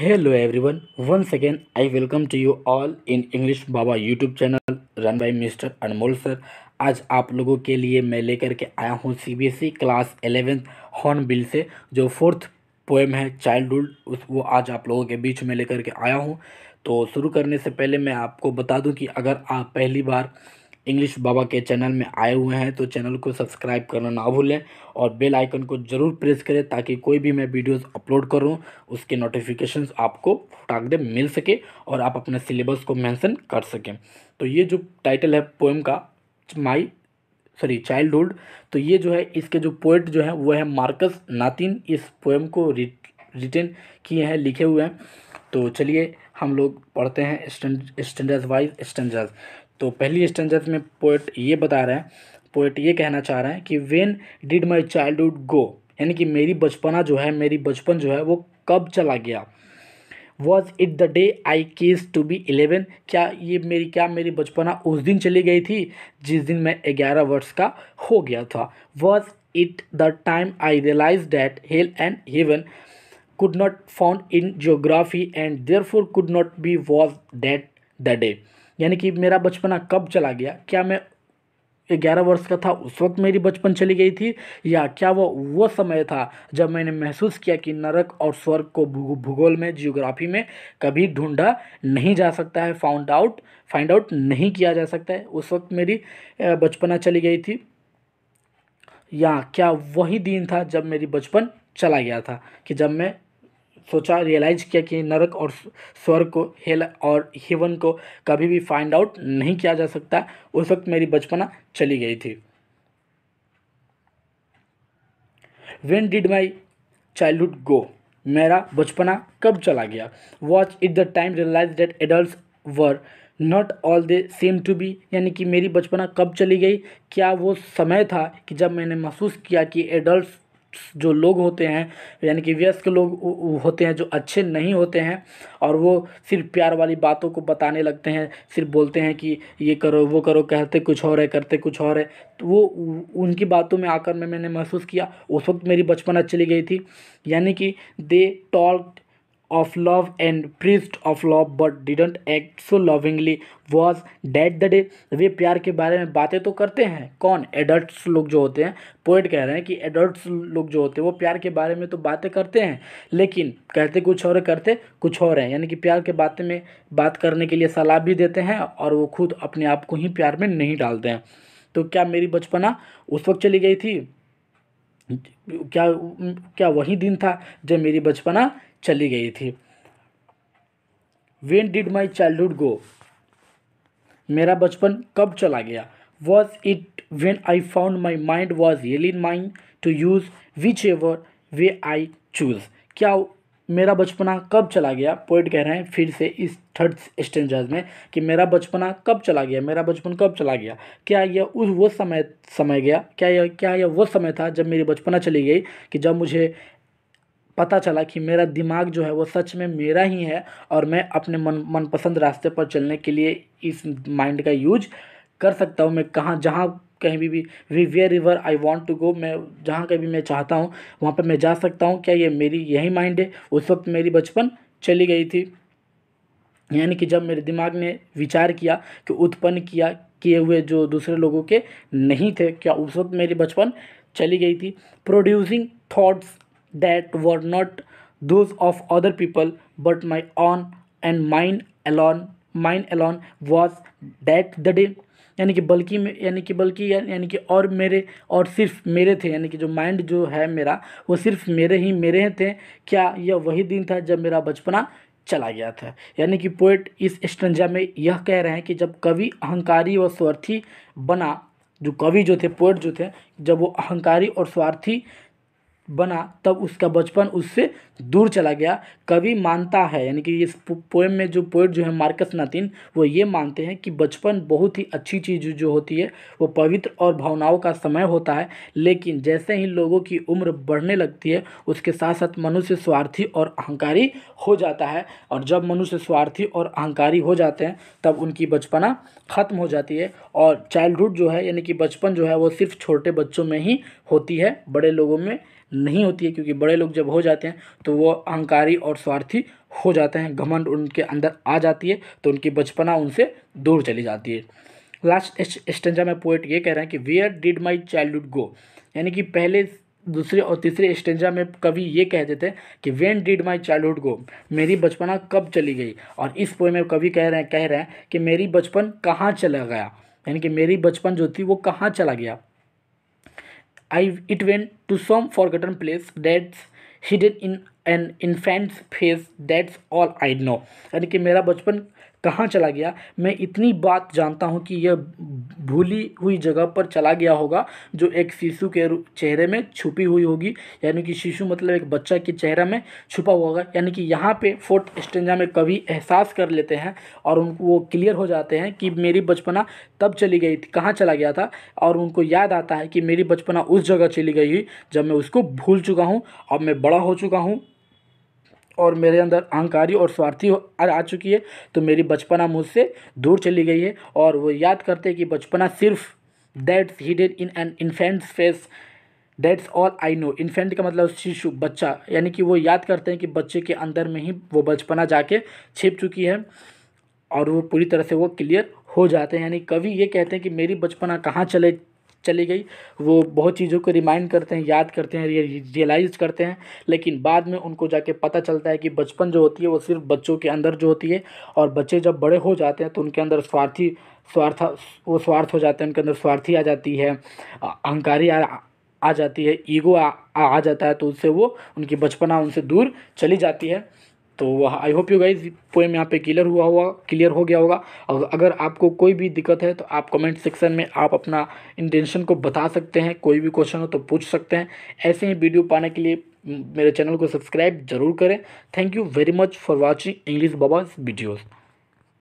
Hello everyone, once again I welcome to you all in English Baba YouTube channel run by mister Anmol sir. आज आप लोगों के लिए मैं लेकर के आया हूँ सीबीएसई क्लास 11 हॉर्नबिल से जो फोर्थ पोएम है चाइल्डहुड, उस वो आज आप लोगों के बीच में लेकर के आया हूँ। तो शुरू करने से पहले मैं आपको बता दूं कि अगर आप पहली बार इंग्लिश बाबा के चैनल में आए हुए हैं तो चैनल को सब्सक्राइब करना ना भूलें और बेल आइकन को ज़रूर प्रेस करें ताकि कोई भी मैं वीडियोस अपलोड करूं उसके नोटिफिकेशंस आपको फटाक दे मिल सके और आप अपने सिलेबस को मेंशन कर सकें। तो ये जो टाइटल है पोएम का चाइल्डहुड, तो ये जो है इसके जो पोएट जो है वो है मार्कस नातिन। इस पोएम को रिटन किए हैं, लिखे हुए हैं। तो चलिए हम लोग पढ़ते हैं स्टैंडर्स वाइज स्टैंडर्स। तो पहली स्टैंडर्स में पोएट ये कहना चाह रहे हैं कि when did my childhood go, यानी कि मेरी बचपन जो है वो कब चला गया। Was it the day I केस टू बी 11, क्या मेरी बचपना उस दिन चली गई थी जिस दिन मैं 11 वर्ष का हो गया था। Was it the time I realise that hell and heaven could not found in geography and therefore could not be was that the day, यानी कि मेरा बचपना कब चला गया। क्या मैं 11 वर्ष का था उस वक्त मेरी बचपन चली गई थी, या क्या वो समय था जब मैंने महसूस किया कि नरक और स्वर्ग को भूगोल में जियोग्राफी में कभी ढूंढा नहीं जा सकता है, फाइंड आउट नहीं किया जा सकता है, उस वक्त मेरी बचपना चली गई थी। या क्या वही दिन था जब मेरी बचपन चला गया था कि जब मैं रियलाइज किया कि नरक और स्वर्ग को, हेल और हेवन को कभी भी फाइंड आउट नहीं किया जा सकता, उस वक्त मेरी बचपना चली गई थी। When did my childhood go, मेरा बचपना कब चला गया। Was it the time realise that adults were not all they seem to be, यानी कि मेरी बचपना कब चली गई। क्या वो समय था कि जब मैंने महसूस किया कि एडल्ट्स जो लोग होते हैं, यानी कि वयस्क लोग होते हैं जो अच्छे नहीं होते हैं और वो सिर्फ प्यार वाली बातों को बताने लगते हैं, सिर्फ बोलते हैं कि ये करो वो करो, कहते कुछ और है करते कुछ और है। तो वो उनकी बातों में आकर मैंने महसूस किया उस वक्त मेरी बचपना चली गई थी। यानी कि दे talk of love and preached of love but didn't act so lovingly was that the day। वे प्यार के बारे में बातें तो करते हैं, कौन, एडल्ट्स लोग जो होते हैं। पोएट कह रहे हैं कि एडल्ट्स लोग जो होते हैं वो प्यार के बारे में तो बातें करते हैं लेकिन कहते कुछ और है करते कुछ और है, यानी कि प्यार के बातें में बात करने के लिए सलाह भी देते हैं और वो खुद अपने आप को ही प्यार में नहीं डालते हैं। तो क्या मेरी बचपना उस वक्त चली गई थी, क्या वही दिन था जब मेरी बचपना चली गई थी। When did my childhood go, मेरा बचपन कब चला गया। Was it when I found my mind was really mine to use whichever way I choose, क्या मेरा बचपना कब चला गया। पोएट कह रहे हैं फिर से इस थर्ड स्टेंजर्स में कि मेरा बचपना कब चला गया, मेरा बचपन कब चला गया। क्या यह वो समय गया, क्या यह वो समय था जब मेरी बचपना चली गई कि जब मुझे पता चला कि मेरा दिमाग जो है वो सच में मेरा ही है और मैं अपने मनपसंद रास्ते पर चलने के लिए इस माइंड का यूज कर सकता हूँ। मैं जहाँ कहीं भी wherever I want to go, मैं जहाँ कहीं भी मैं चाहता हूँ वहाँ पर मैं जा सकता हूँ। क्या ये मेरी यही माइंड है। उस वक्त मेरी बचपन चली गई थी, यानी कि जब मेरे दिमाग ने विचार किया कि उत्पन्न किए हुए जो दूसरे लोगों के नहीं थे, क्या उस वक्त मेरी बचपन चली गई थी। Producing thoughts that were not those of other people but my own and mine alone was that the day, यानी कि और मेरे और सिर्फ मेरे थे, यानी कि जो माइंड जो है मेरा वो सिर्फ मेरे ही थे। क्या यह वही दिन था जब मेरा बचपना चला गया था। यानी कि पोएट इस स्टैंजा में यह कह रहे हैं कि जब कवि अहंकारी व स्वार्थी बना, जो कवि जो थे, पोएट जो थे, जब वो अहंकारी और स्वार्थी बना तब उसका बचपन उससे दूर चला गया। कवि मानता है, यानी कि इस पोएम में जो पोएट जो है मार्कस नातिन, वो ये मानते हैं कि बचपन बहुत ही अच्छी चीज़ जो होती है वो पवित्र और भावनाओं का समय होता है, लेकिन जैसे ही लोगों की उम्र बढ़ने लगती है उसके साथ साथ मनुष्य स्वार्थी और अहंकारी हो जाता है, और जब मनुष्य स्वार्थी और अहंकारी हो जाते हैं तब उनकी बचपना ख़त्म हो जाती है। और चाइल्डहुड जो है, यानी कि बचपन जो है वो सिर्फ छोटे बच्चों में ही होती है, बड़े लोगों में नहीं होती है, क्योंकि बड़े लोग जब हो जाते हैं तो वो अहंकारी और स्वार्थी हो जाते हैं, घमंड उनके अंदर आ जाती है, तो उनकी बचपना उनसे दूर चली जाती है। लास्ट स्टेंजा में पोएट ये कह रहे हैं कि where did my childhood go, यानी कि पहले, दूसरे और तीसरे स्टेंजा में कवि ये कहते थे कि व्हेन डिड माई चाइल्डहुड गो, मेरी बचपना कब चली गई। और इस पोएम में कवि कह रहे हैं कि मेरी बचपन कहाँ चला गया, यानी कि मेरी बचपन जो थी वो कहाँ चला गया। It went to some forgotten place that's hidden in an infant's face, that's all I know। यानी कि मेरा बचपन कहाँ चला गया, मैं इतनी बात जानता हूँ कि यह भूली हुई जगह पर चला गया होगा, जो एक शिशु के चेहरे में छुपी हुई होगी। यानी कि शिशु मतलब एक बच्चा के चेहरे में छुपा हुआ होगा। यानी कि यहाँ पे फोर्थ स्टेंजा में कवि एहसास कर लेते हैं और उनको वो क्लियर हो जाते हैं कि मेरी बचपना तब चली गई थी, कहाँ चला गया था, और उनको याद आता है कि मेरी बचपना उस जगह चली गई हुई जब मैं उसको भूल चुका हूँ। अब मैं बड़ा हो चुका हूँ और मेरे अंदर अहंकारी और स्वार्थी आ चुकी है, तो मेरी बचपना मुझसे दूर चली गई है। और वो याद करते हैं कि बचपना सिर्फ that's hidden in an infants face, that's all I know. Infant का मतलब शिशु, बच्चा, यानी कि वो याद करते हैं कि बच्चे के अंदर में ही वो बचपना जाके छिप चुकी है और वो पूरी तरह से वो क्लियर हो जाते हैं। यानी कवि ये कहते हैं कि मेरी बचपना कहाँ चली गई। वो बहुत चीज़ों को रिमाइंड करते हैं, याद करते हैं, रियलाइज़ करते हैं, लेकिन बाद में उनको जाके पता चलता है कि बचपन जो होती है वो सिर्फ बच्चों के अंदर जो होती है, और बच्चे जब बड़े हो जाते हैं तो उनके अंदर स्वार्थ हो जाते हैं, उनके अंदर स्वार्थी आ जाती है, अहंकारी आ जाती है, ईगो आ जाता है, तो उससे वो उनकी बचपना उनसे दूर चली जाती है। तो I hope you guys poem यहाँ पे क्लियर हो गया होगा। अगर आपको कोई भी दिक्कत है तो आप कमेंट सेक्शन में आप अपना इंटेंशन को बता सकते हैं, कोई भी क्वेश्चन हो तो पूछ सकते हैं। ऐसे ही वीडियो पाने के लिए मेरे चैनल को सब्सक्राइब जरूर करें। Thank you very much for watching English बाबाज वीडियोज़।